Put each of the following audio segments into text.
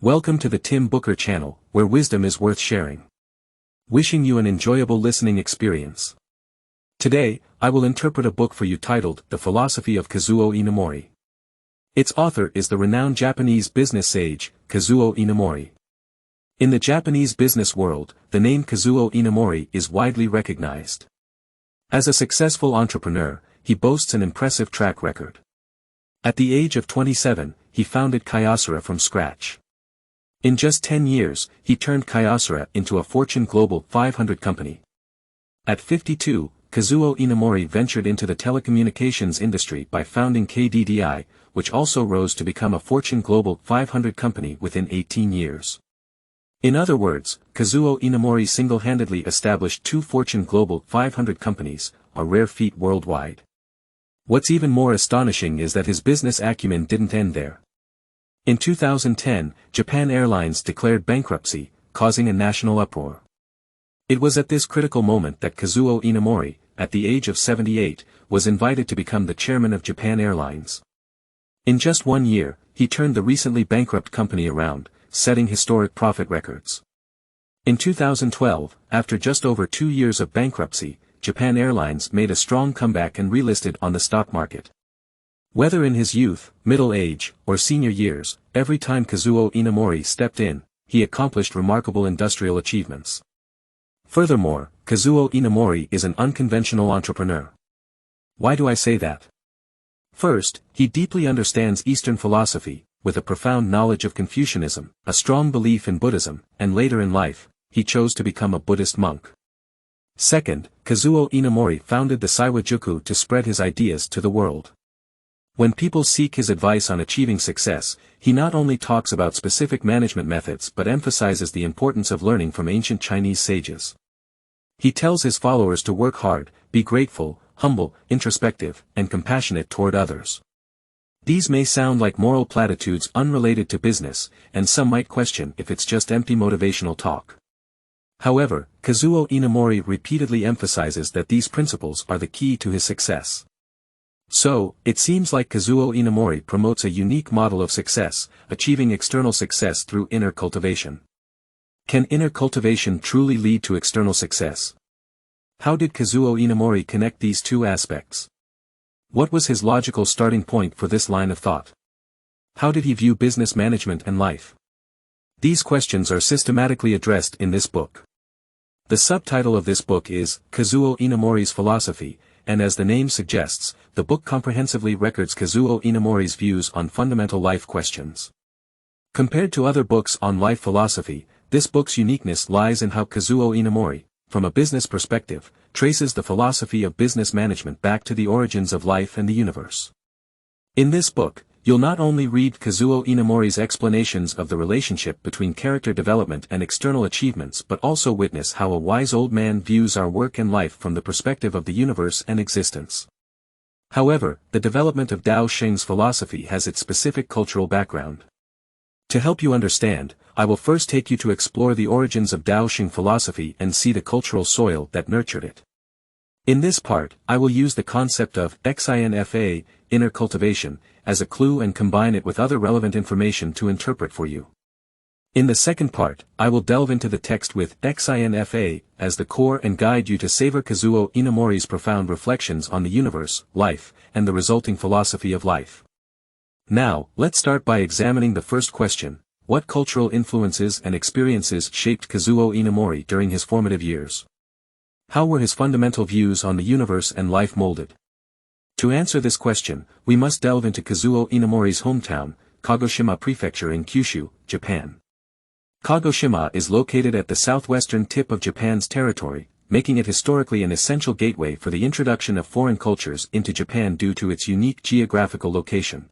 Welcome to the Tim Booker channel, where wisdom is worth sharing. Wishing you an enjoyable listening experience. Today, I will interpret a book for you titled The Philosophy of Kazuo Inamori. Its author is the renowned Japanese business sage, Kazuo Inamori. In the Japanese business world, the name Kazuo Inamori is widely recognized. As a successful entrepreneur, he boasts an impressive track record. At the age of 27, he founded Kyocera from scratch. In just 10 years, he turned Kyocera into a Fortune Global 500 company. At 52, Kazuo Inamori ventured into the telecommunications industry by founding KDDI, which also rose to become a Fortune Global 500 company within 18 years. In other words, Kazuo Inamori single-handedly established two Fortune Global 500 companies, a rare feat worldwide. What's even more astonishing is that his business acumen didn't end there. In 2010, Japan Airlines declared bankruptcy, causing a national uproar. It was at this critical moment that Kazuo Inamori, at the age of 78, was invited to become the chairman of Japan Airlines. In just 1 year, he turned the recently bankrupt company around, setting historic profit records. In 2012, after just over 2 years of bankruptcy, Japan Airlines made a strong comeback and relisted on the stock market. Whether in his youth, middle age, or senior years, every time Kazuo Inamori stepped in, he accomplished remarkable industrial achievements. Furthermore, Kazuo Inamori is an unconventional entrepreneur. Why do I say that? First, he deeply understands Eastern philosophy, with a profound knowledge of Confucianism, a strong belief in Buddhism, and later in life, he chose to become a Buddhist monk. Second, Kazuo Inamori founded the Saiwa-juku to spread his ideas to the world. When people seek his advice on achieving success, he not only talks about specific management methods but emphasizes the importance of learning from ancient Chinese sages. He tells his followers to work hard, be grateful, humble, introspective, and compassionate toward others. These may sound like moral platitudes unrelated to business, and some might question if it's just empty motivational talk. However, Kazuo Inamori repeatedly emphasizes that these principles are the key to his success. So, it seems like Kazuo Inamori promotes a unique model of success, achieving external success through inner cultivation. Can inner cultivation truly lead to external success? How did Kazuo Inamori connect these two aspects? What was his logical starting point for this line of thought? How did he view business management and life? These questions are systematically addressed in this book. The subtitle of this book is Kazuo Inamori's Philosophy, and as the name suggests, the book comprehensively records Kazuo Inamori's views on fundamental life questions. Compared to other books on life philosophy, this book's uniqueness lies in how Kazuo Inamori, from a business perspective, traces the philosophy of business management back to the origins of life and the universe. In this book, you'll not only read Kazuo Inamori's explanations of the relationship between character development and external achievements but also witness how a wise old man views our work and life from the perspective of the universe and existence. However, the development of Dao Xing's philosophy has its specific cultural background. To help you understand, I will first take you to explore the origins of Dao Xing philosophy and see the cultural soil that nurtured it. In this part, I will use the concept of XINFA, inner cultivation, as a clue and combine it with other relevant information to interpret for you. In the second part, I will delve into the text with XINFA as the core and guide you to savor Kazuo Inamori's profound reflections on the universe, life, and the resulting philosophy of life. Now, let's start by examining the first question: what cultural influences and experiences shaped Kazuo Inamori during his formative years? How were his fundamental views on the universe and life molded? To answer this question, we must delve into Kazuo Inamori's hometown, Kagoshima Prefecture in Kyushu, Japan. Kagoshima is located at the southwestern tip of Japan's territory, making it historically an essential gateway for the introduction of foreign cultures into Japan due to its unique geographical location.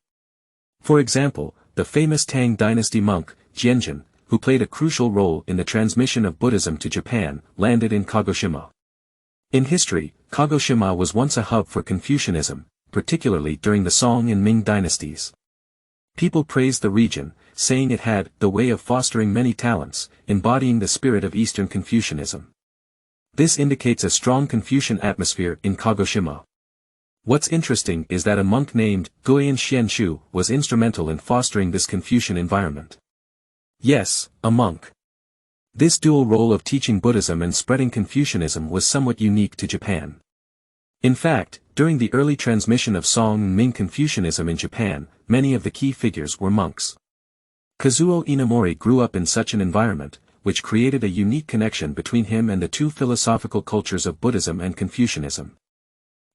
For example, the famous Tang dynasty monk, Jianjin, who played a crucial role in the transmission of Buddhism to Japan, landed in Kagoshima. In history, Kagoshima was once a hub for Confucianism, particularly during the Song and Ming dynasties. People praised the region, saying it had the way of fostering many talents, embodying the spirit of Eastern Confucianism. This indicates a strong Confucian atmosphere in Kagoshima. What's interesting is that a monk named Guiyan Xianshu was instrumental in fostering this Confucian environment. Yes, a monk. This dual role of teaching Buddhism and spreading Confucianism was somewhat unique to Japan. In fact, during the early transmission of Song and Ming Confucianism in Japan, many of the key figures were monks. Kazuo Inamori grew up in such an environment, which created a unique connection between him and the two philosophical cultures of Buddhism and Confucianism.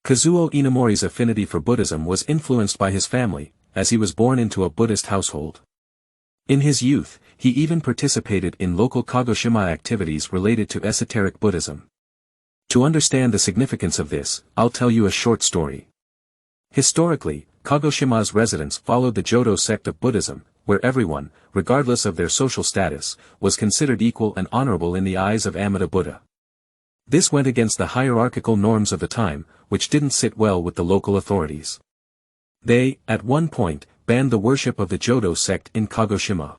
Kazuo Inamori's affinity for Buddhism was influenced by his family, as he was born into a Buddhist household. In his youth, he even participated in local Kagoshima activities related to esoteric Buddhism. To understand the significance of this, I'll tell you a short story. Historically, Kagoshima's residents followed the Jodo sect of Buddhism, where everyone, regardless of their social status, was considered equal and honorable in the eyes of Amida Buddha. This went against the hierarchical norms of the time, which didn't sit well with the local authorities. They, at one point, banned the worship of the Jodo sect in Kagoshima.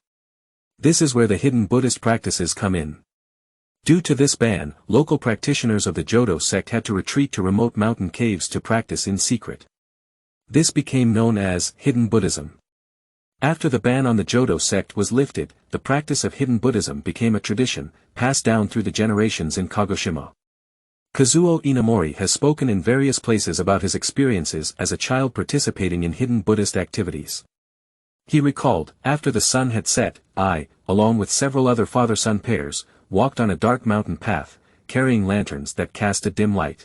This is where the hidden Buddhist practices come in. Due to this ban, local practitioners of the Jodo sect had to retreat to remote mountain caves to practice in secret. This became known as hidden Buddhism. After the ban on the Jodo sect was lifted, the practice of hidden Buddhism became a tradition, passed down through the generations in Kagoshima. Kazuo Inamori has spoken in various places about his experiences as a child participating in hidden Buddhist activities. He recalled, after the sun had set, I, along with several other father-son pairs, walked on a dark mountain path, carrying lanterns that cast a dim light.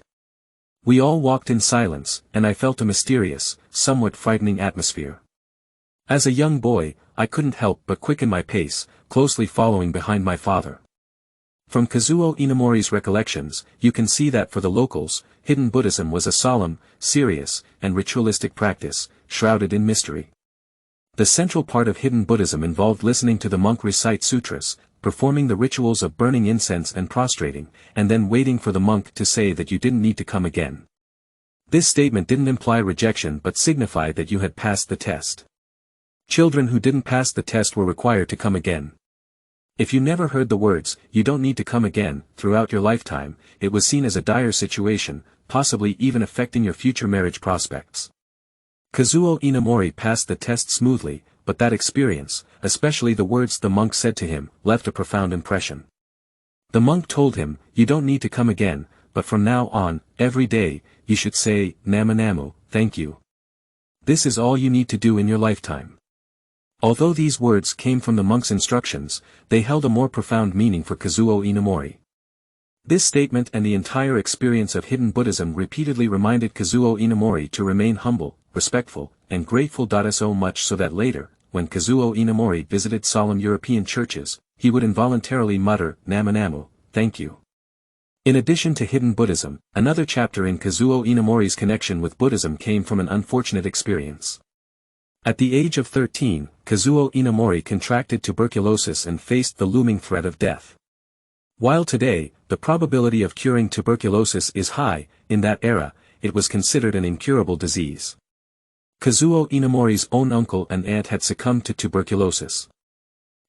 We all walked in silence, and I felt a mysterious, somewhat frightening atmosphere. As a young boy, I couldn't help but quicken my pace, closely following behind my father. From Kazuo Inamori's recollections, you can see that for the locals, hidden Buddhism was a solemn, serious, and ritualistic practice, shrouded in mystery. The central part of hidden Buddhism involved listening to the monk recite sutras, performing the rituals of burning incense and prostrating, and then waiting for the monk to say that you didn't need to come again. This statement didn't imply rejection but signified that you had passed the test. Children who didn't pass the test were required to come again. If you never heard the words, "You don't need to come again," throughout your lifetime, it was seen as a dire situation, possibly even affecting your future marriage prospects. Kazuo Inamori passed the test smoothly, but that experience, especially the words the monk said to him, left a profound impression. The monk told him, "You don't need to come again, but from now on, every day, you should say, Nama Namu, thank you. This is all you need to do in your lifetime." Although these words came from the monk's instructions, they held a more profound meaning for Kazuo Inamori. This statement and the entire experience of hidden Buddhism repeatedly reminded Kazuo Inamori to remain humble, respectful, and grateful. So much so that later, when Kazuo Inamori visited solemn European churches, he would involuntarily mutter, "Nama Namu, thank you." In addition to hidden Buddhism, another chapter in Kazuo Inamori's connection with Buddhism came from an unfortunate experience. At the age of 13, Kazuo Inamori contracted tuberculosis and faced the looming threat of death. While today, the probability of curing tuberculosis is high, in that era, it was considered an incurable disease. Kazuo Inamori's own uncle and aunt had succumbed to tuberculosis.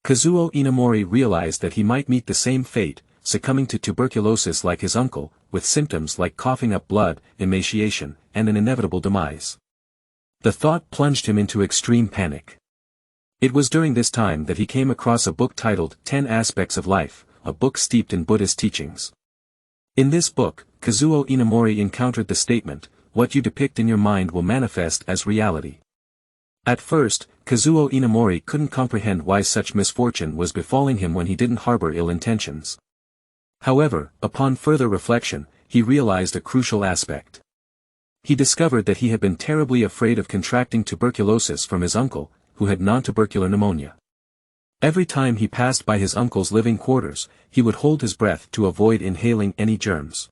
Kazuo Inamori realized that he might meet the same fate, succumbing to tuberculosis like his uncle, with symptoms like coughing up blood, emaciation, and an inevitable demise. The thought plunged him into extreme panic. It was during this time that he came across a book titled 10 Aspects of Life, a book steeped in Buddhist teachings. In this book, Kazuo Inamori encountered the statement, "What you depict in your mind will manifest as reality." At first, Kazuo Inamori couldn't comprehend why such misfortune was befalling him when he didn't harbor ill intentions. However, upon further reflection, he realized a crucial aspect. He discovered that he had been terribly afraid of contracting tuberculosis from his uncle, who had non-tubercular pneumonia. Every time he passed by his uncle's living quarters, he would hold his breath to avoid inhaling any germs.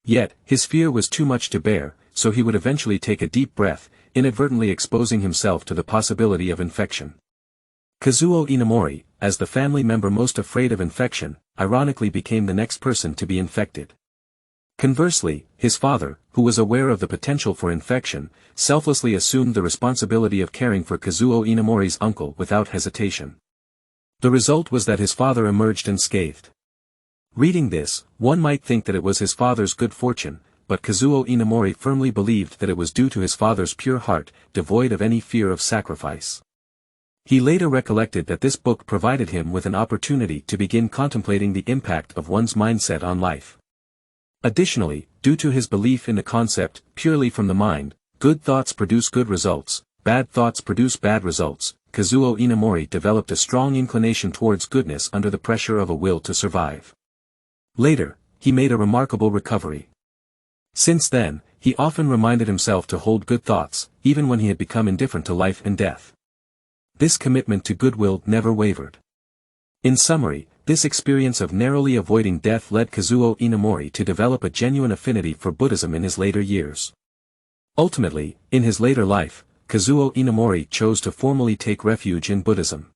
Yet, his fear was too much to bear, so he would eventually take a deep breath, inadvertently exposing himself to the possibility of infection. Kazuo Inamori, as the family member most afraid of infection, ironically became the next person to be infected. Conversely, his father, who was aware of the potential for infection, selflessly assumed the responsibility of caring for Kazuo Inamori's uncle without hesitation. The result was that his father emerged unscathed. Reading this, one might think that it was his father's good fortune, but Kazuo Inamori firmly believed that it was due to his father's pure heart, devoid of any fear of sacrifice. He later recollected that this book provided him with an opportunity to begin contemplating the impact of one's mindset on life. Additionally, due to his belief in the concept, purely from the mind, good thoughts produce good results, bad thoughts produce bad results, Kazuo Inamori developed a strong inclination towards goodness under the pressure of a will to survive. Later, he made a remarkable recovery. Since then, he often reminded himself to hold good thoughts, even when he had become indifferent to life and death. This commitment to goodwill never wavered. In summary, this experience of narrowly avoiding death led Kazuo Inamori to develop a genuine affinity for Buddhism in his later years. Ultimately, in his later life, Kazuo Inamori chose to formally take refuge in Buddhism.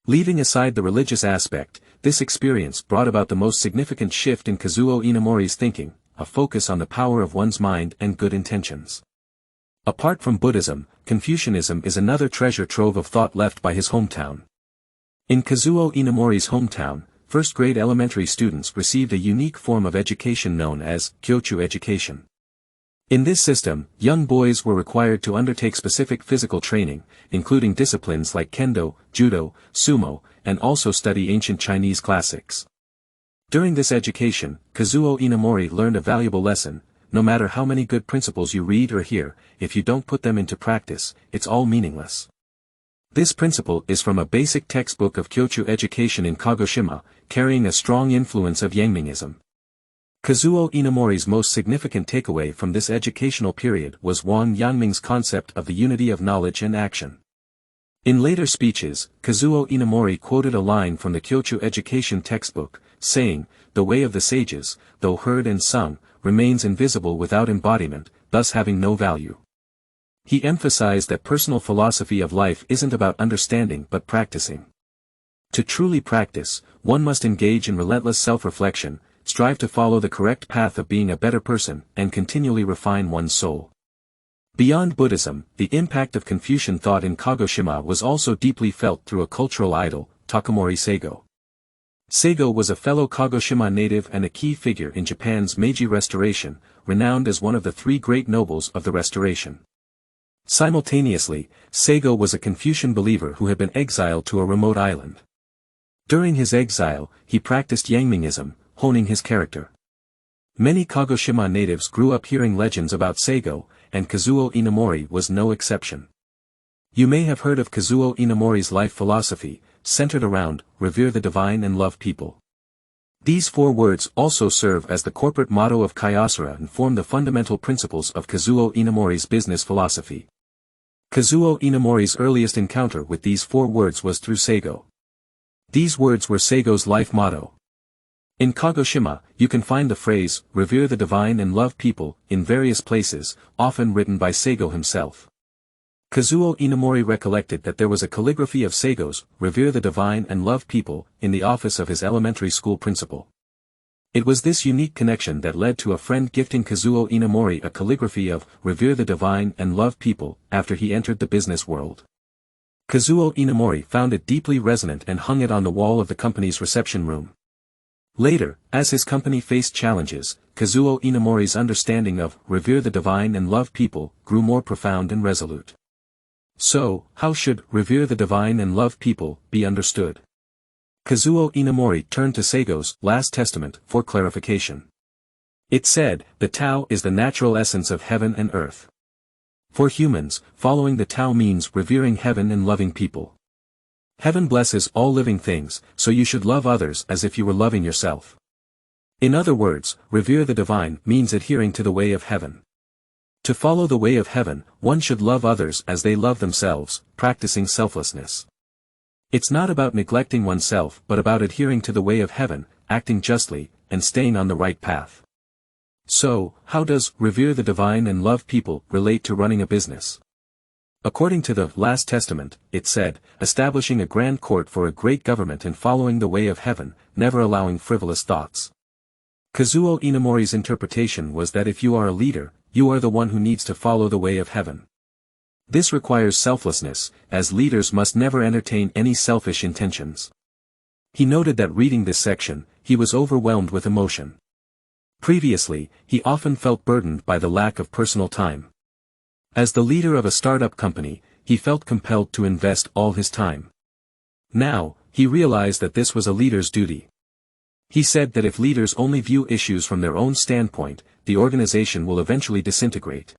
Leaving aside the religious aspect, this experience brought about the most significant shift in Kazuo Inamori's thinking, a focus on the power of one's mind and good intentions. Apart from Buddhism, Confucianism is another treasure trove of thought left by his hometown. In Kazuo Inamori's hometown, first-grade elementary students received a unique form of education known as Kyochu education. In this system, young boys were required to undertake specific physical training, including disciplines like kendo, judo, sumo, and also study ancient Chinese classics. During this education, Kazuo Inamori learned a valuable lesson: no matter how many good principles you read or hear, if you don't put them into practice, it's all meaningless. This principle is from a basic textbook of Kyochu education in Kagoshima, carrying a strong influence of Yangmingism. Kazuo Inamori's most significant takeaway from this educational period was Wang Yanming's concept of the unity of knowledge and action. In later speeches, Kazuo Inamori quoted a line from the Kyochu education textbook, saying, "The way of the sages, though heard and sung, remains invisible without embodiment, thus having no value." He emphasized that personal philosophy of life isn't about understanding but practicing. To truly practice, one must engage in relentless self-reflection, strive to follow the correct path of being a better person, and continually refine one's soul. Beyond Buddhism, the impact of Confucian thought in Kagoshima was also deeply felt through a cultural idol, Takamori Seigo. Seigo was a fellow Kagoshima native and a key figure in Japan's Meiji Restoration, renowned as one of the three great nobles of the Restoration. Simultaneously, Seigo was a Confucian believer who had been exiled to a remote island. During his exile, he practiced Yangmingism, honing his character. Many Kagoshima natives grew up hearing legends about Seigo, and Kazuo Inamori was no exception. You may have heard of Kazuo Inamori's life philosophy, centered around, revere the divine and love people. These 4 words also serve as the corporate motto of Kyocera and form the fundamental principles of Kazuo Inamori's business philosophy. Kazuo Inamori's earliest encounter with these 4 words was through Seigo. These words were Seigo's life motto. In Kagoshima, you can find the phrase, "revere the divine and love people," in various places, often written by Seigo himself. Kazuo Inamori recollected that there was a calligraphy of Seigo's, "revere the divine and love people," in the office of his elementary school principal. It was this unique connection that led to a friend gifting Kazuo Inamori a calligraphy of, "revere the divine and love people," after he entered the business world. Kazuo Inamori found it deeply resonant and hung it on the wall of the company's reception room. Later, as his company faced challenges, Kazuo Inamori's understanding of "revere the divine and love people" grew more profound and resolute. So, how should "revere the divine and love people" be understood? Kazuo Inamori turned to Seigo's Last Testament for clarification. It said, "The Tao is the natural essence of heaven and earth." For humans, following the Tao means revering heaven and loving people. Heaven blesses all living things, so you should love others as if you were loving yourself. In other words, revere the divine means adhering to the way of heaven. To follow the way of heaven, one should love others as they love themselves, practicing selflessness. It's not about neglecting oneself but about adhering to the way of heaven, acting justly, and staying on the right path. So, how does "revere the divine and love people" relate to running a business? According to the Last Testament, it said, establishing a grand court for a great government and following the way of heaven, never allowing frivolous thoughts. Kazuo Inamori's interpretation was that if you are a leader, you are the one who needs to follow the way of heaven. This requires selflessness, as leaders must never entertain any selfish intentions. He noted that reading this section, he was overwhelmed with emotion. Previously, he often felt burdened by the lack of personal time. As the leader of a startup company, he felt compelled to invest all his time. Now, he realized that this was a leader's duty. He said that if leaders only view issues from their own standpoint, the organization will eventually disintegrate.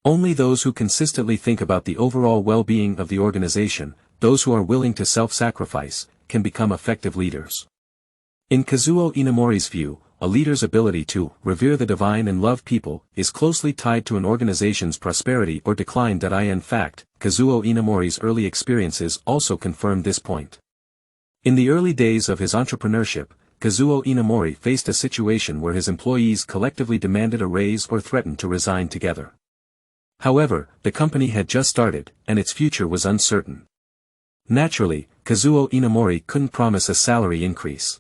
Only those who consistently think about the overall well-being of the organization, those who are willing to self-sacrifice, can become effective leaders. In Kazuo Inamori's view, a leader's ability to revere the divine and love people is closely tied to an organization's prosperity or decline. In fact, Kazuo Inamori's early experiences also confirmed this point. In the early days of his entrepreneurship, Kazuo Inamori faced a situation where his employees collectively demanded a raise or threatened to resign together. However, the company had just started, and its future was uncertain. Naturally, Kazuo Inamori couldn't promise a salary increase.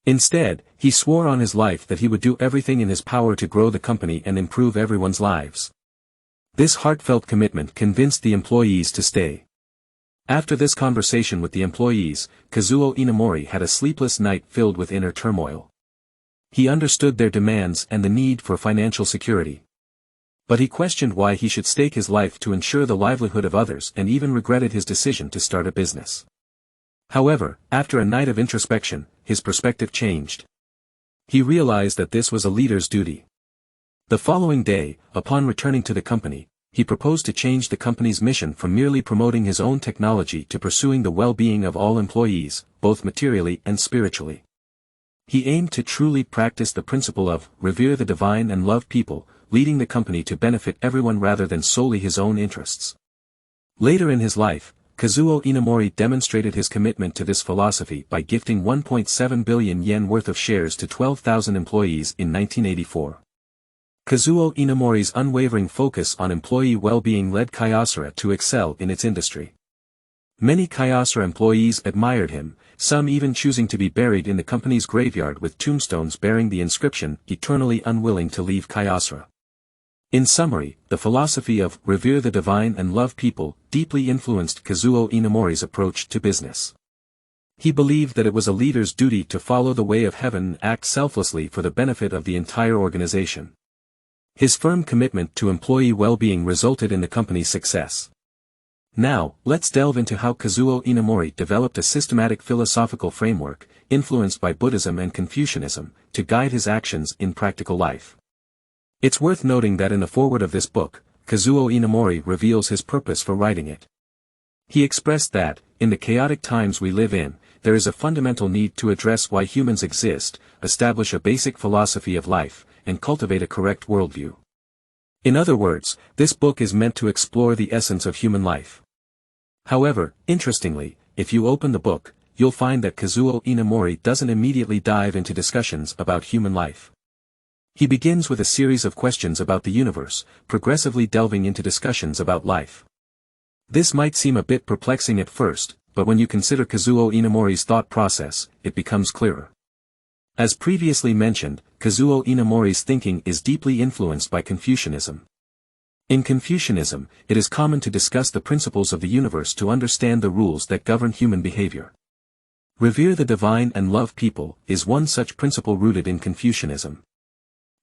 Instead, he swore on his life that he would do everything in his power to grow the company and improve everyone's lives. This heartfelt commitment convinced the employees to stay. After this conversation with the employees, Kazuo Inamori had a sleepless night filled with inner turmoil. He understood their demands and the need for financial security. But he questioned why he should stake his life to ensure the livelihood of others and even regretted his decision to start a business. However, after a night of introspection, his perspective changed. He realized that this was a leader's duty. The following day, upon returning to the company, he proposed to change the company's mission from merely promoting his own technology to pursuing the well-being of all employees, both materially and spiritually. He aimed to truly practice the principle of revere the divine and love people, leading the company to benefit everyone rather than solely his own interests. Later in his life, Kazuo Inamori demonstrated his commitment to this philosophy by gifting 1.7 billion yen worth of shares to 12,000 employees in 1984. Kazuo Inamori's unwavering focus on employee well-being led Kyocera to excel in its industry. Many Kyocera employees admired him, some even choosing to be buried in the company's graveyard with tombstones bearing the inscription, "Eternally unwilling to leave Kyocera." In summary, the philosophy of revere the divine and love people deeply influenced Kazuo Inamori's approach to business. He believed that it was a leader's duty to follow the way of heaven and act selflessly for the benefit of the entire organization. His firm commitment to employee well-being resulted in the company's success. Now, let's delve into how Kazuo Inamori developed a systematic philosophical framework, influenced by Buddhism and Confucianism, to guide his actions in practical life. It's worth noting that in the foreword of this book, Kazuo Inamori reveals his purpose for writing it. He expressed that, in the chaotic times we live in, there is a fundamental need to address why humans exist, establish a basic philosophy of life, and cultivate a correct worldview. In other words, this book is meant to explore the essence of human life. However, interestingly, if you open the book, you'll find that Kazuo Inamori doesn't immediately dive into discussions about human life. He begins with a series of questions about the universe, progressively delving into discussions about life. This might seem a bit perplexing at first, but when you consider Kazuo Inamori's thought process, it becomes clearer. As previously mentioned, Kazuo Inamori's thinking is deeply influenced by Confucianism. In Confucianism, it is common to discuss the principles of the universe to understand the rules that govern human behavior. Revere the divine and love people is one such principle rooted in Confucianism.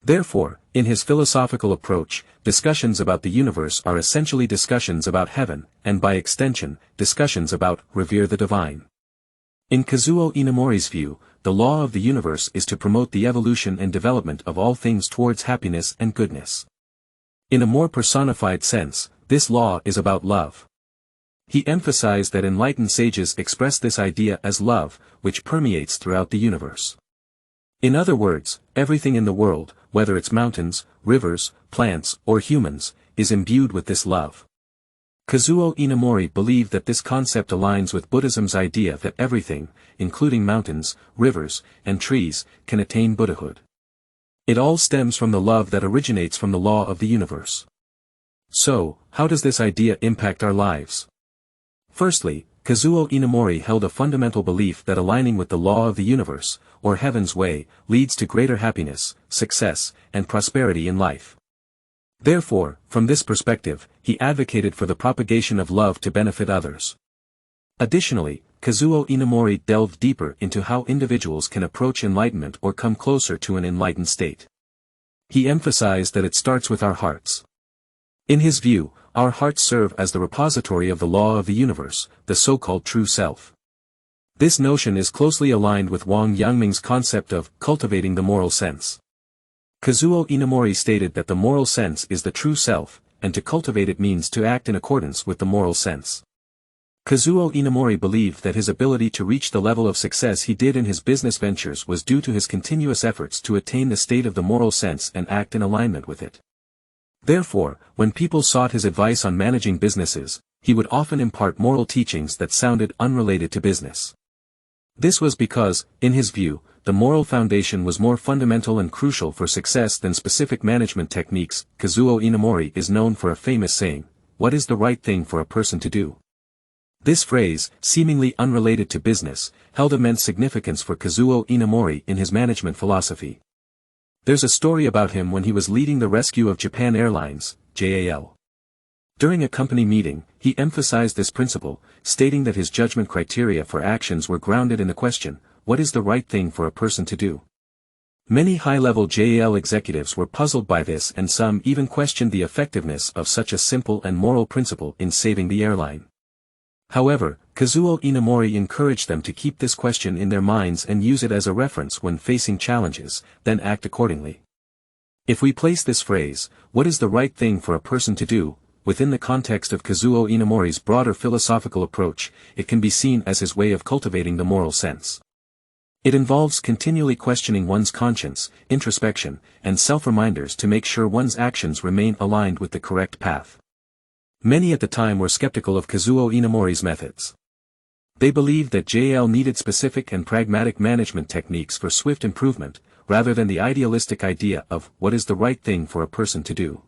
Therefore, in his philosophical approach, discussions about the universe are essentially discussions about heaven, and by extension, discussions about revere the divine. In Kazuo Inamori's view, the law of the universe is to promote the evolution and development of all things towards happiness and goodness. In a more personified sense, this law is about love. He emphasized that enlightened sages express this idea as love, which permeates throughout the universe. In other words, everything in the world, whether it's mountains, rivers, plants, or humans, is imbued with this love. Kazuo Inamori believed that this concept aligns with Buddhism's idea that everything, including mountains, rivers, and trees, can attain Buddhahood. It all stems from the love that originates from the law of the universe. So, how does this idea impact our lives? Firstly, Kazuo Inamori held a fundamental belief that aligning with the law of the universe, or heaven's way, leads to greater happiness, success, and prosperity in life. Therefore, from this perspective, he advocated for the propagation of love to benefit others. Additionally, Kazuo Inamori delved deeper into how individuals can approach enlightenment or come closer to an enlightened state. He emphasized that it starts with our hearts. In his view, our hearts serve as the repository of the law of the universe, the so-called true self. This notion is closely aligned with Wang Yangming's concept of cultivating the moral sense. Kazuo Inamori stated that the moral sense is the true self, and to cultivate it means to act in accordance with the moral sense. Kazuo Inamori believed that his ability to reach the level of success he did in his business ventures was due to his continuous efforts to attain the state of the moral sense and act in alignment with it. Therefore, when people sought his advice on managing businesses, he would often impart moral teachings that sounded unrelated to business. This was because, in his view, the moral foundation was more fundamental and crucial for success than specific management techniques. Kazuo Inamori is known for a famous saying, "What is the right thing for a person to do?" This phrase, seemingly unrelated to business, held immense significance for Kazuo Inamori in his management philosophy. There's a story about him when he was leading the rescue of Japan Airlines, JAL. During a company meeting, he emphasized this principle, stating that his judgment criteria for actions were grounded in the question, what is the right thing for a person to do? Many high-level JAL executives were puzzled by this, and some even questioned the effectiveness of such a simple and moral principle in saving the airline. However, Kazuo Inamori encouraged them to keep this question in their minds and use it as a reference when facing challenges, then act accordingly. If we place this phrase, what is the right thing for a person to do, within the context of Kazuo Inamori's broader philosophical approach, it can be seen as his way of cultivating the moral sense. It involves continually questioning one's conscience, introspection, and self-reminders to make sure one's actions remain aligned with the correct path. Many at the time were skeptical of Kazuo Inamori's methods. They believed that JAL needed specific and pragmatic management techniques for swift improvement, rather than the idealistic idea of what is the right thing for a person to do.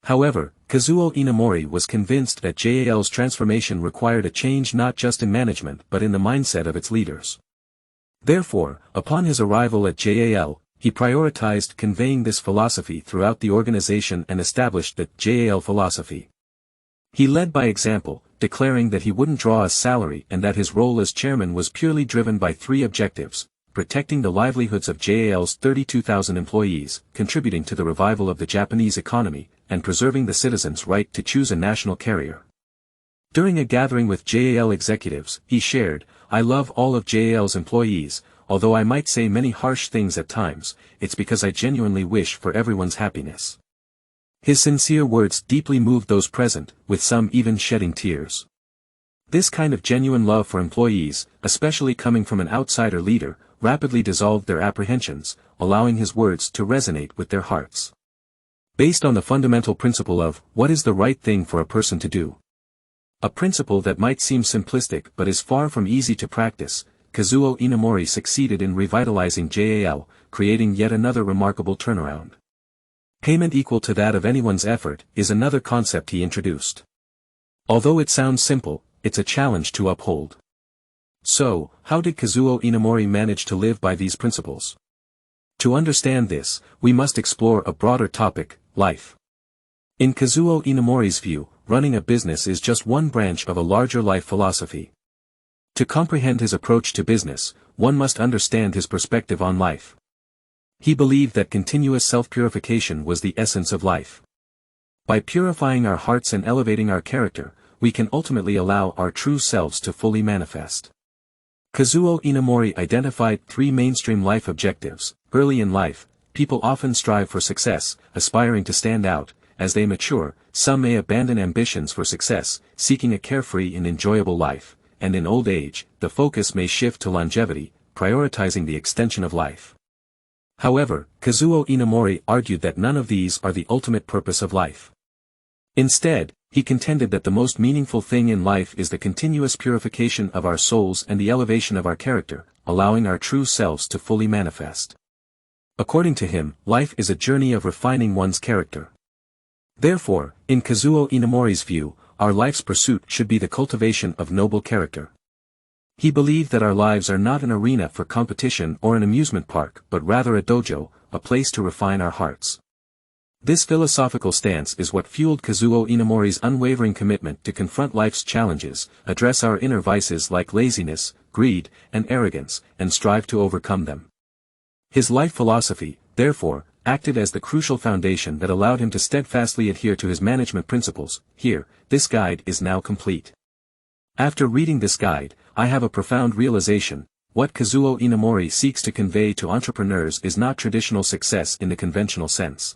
However, Kazuo Inamori was convinced that JAL's transformation required a change not just in management but in the mindset of its leaders. Therefore, upon his arrival at JAL, he prioritized conveying this philosophy throughout the organization and established the JAL philosophy. He led by example, declaring that he wouldn't draw a salary and that his role as chairman was purely driven by three objectives: protecting the livelihoods of JAL's 32,000 employees, contributing to the revival of the Japanese economy, and preserving the citizens' right to choose a national carrier. During a gathering with JAL executives, he shared, "I love all of JAL's employees, although I might say many harsh things at times, it's because I genuinely wish for everyone's happiness." His sincere words deeply moved those present, with some even shedding tears. This kind of genuine love for employees, especially coming from an outsider leader, rapidly dissolved their apprehensions, allowing his words to resonate with their hearts. Based on the fundamental principle of, what is the right thing for a person to do? A principle that might seem simplistic but is far from easy to practice, Kazuo Inamori succeeded in revitalizing JAL, creating yet another remarkable turnaround. Payment equal to that of anyone's effort is another concept he introduced. Although it sounds simple, it's a challenge to uphold. So, how did Kazuo Inamori manage to live by these principles? To understand this, we must explore a broader topic, life. In Kazuo Inamori's view, running a business is just one branch of a larger life philosophy. To comprehend his approach to business, one must understand his perspective on life. He believed that continuous self-purification was the essence of life. By purifying our hearts and elevating our character, we can ultimately allow our true selves to fully manifest. Kazuo Inamori identified three mainstream life objectives. Early in life, people often strive for success, aspiring to stand out. As they mature, some may abandon ambitions for success, seeking a carefree and enjoyable life, and in old age, the focus may shift to longevity, prioritizing the extension of life. However, Kazuo Inamori argued that none of these are the ultimate purpose of life. Instead, he contended that the most meaningful thing in life is the continuous purification of our souls and the elevation of our character, allowing our true selves to fully manifest. According to him, life is a journey of refining one's character. Therefore, in Kazuo Inamori's view, our life's pursuit should be the cultivation of noble character. He believed that our lives are not an arena for competition or an amusement park but rather a dojo, a place to refine our hearts. This philosophical stance is what fueled Kazuo Inamori's unwavering commitment to confront life's challenges, address our inner vices like laziness, greed, and arrogance, and strive to overcome them. His life philosophy, therefore, acted as the crucial foundation that allowed him to steadfastly adhere to his management principles. Here, this guide is now complete. After reading this guide, I have a profound realization. What Kazuo Inamori seeks to convey to entrepreneurs is not traditional success in the conventional sense.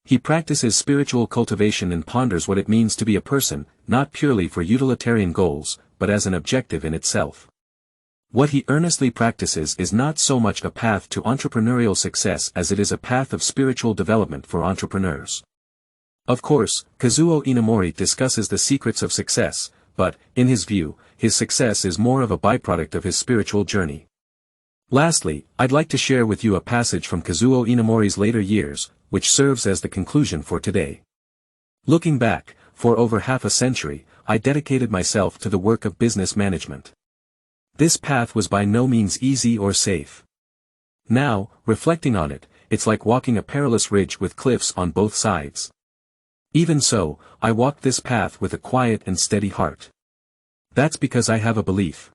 He practices spiritual cultivation and ponders what it means to be a person, not purely for utilitarian goals, but as an objective in itself. What he earnestly practices is not so much a path to entrepreneurial success as it is a path of spiritual development for entrepreneurs. Of course, Kazuo Inamori discusses the secrets of success, but, in his view, his success is more of a byproduct of his spiritual journey. Lastly, I'd like to share with you a passage from Kazuo Inamori's later years, which serves as the conclusion for today. Looking back, for over half a century, I dedicated myself to the work of business management. This path was by no means easy or safe. Now, reflecting on it, it's like walking a perilous ridge with cliffs on both sides. Even so, I walked this path with a quiet and steady heart. That's because I have a belief.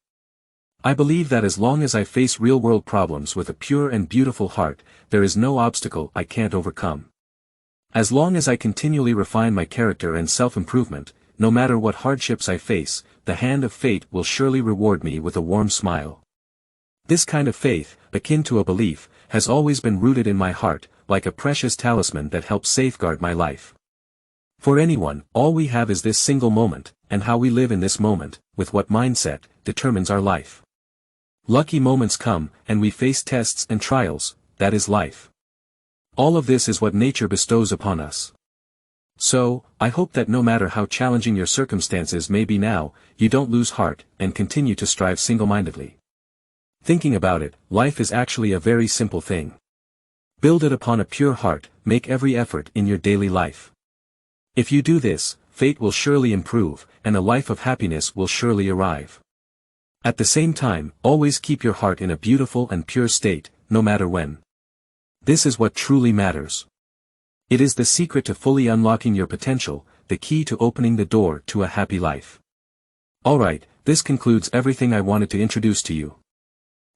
I believe that as long as I face real-world problems with a pure and beautiful heart, there is no obstacle I can't overcome. As long as I continually refine my character and self-improvement, no matter what hardships I face, the hand of fate will surely reward me with a warm smile. This kind of faith, akin to a belief, has always been rooted in my heart, like a precious talisman that helps safeguard my life. For anyone, all we have is this single moment, and how we live in this moment, with what mindset, determines our life. Lucky moments come, and we face tests and trials, that is life. All of this is what nature bestows upon us. So, I hope that no matter how challenging your circumstances may be now, you don't lose heart, and continue to strive single-mindedly. Thinking about it, life is actually a very simple thing. Build it upon a pure heart, make every effort in your daily life. If you do this, fate will surely improve, and a life of happiness will surely arrive. At the same time, always keep your heart in a beautiful and pure state, no matter when. This is what truly matters. It is the secret to fully unlocking your potential, the key to opening the door to a happy life. Alright, this concludes everything I wanted to introduce to you.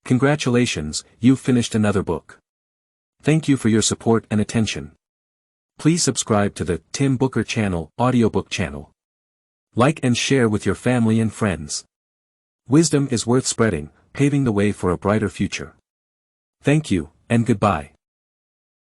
Congratulations, you've finished another book. Thank you for your support and attention. Please subscribe to the Tim Booker channel, audiobook channel. Like and share with your family and friends. Wisdom is worth spreading, paving the way for a brighter future. Thank you, and goodbye.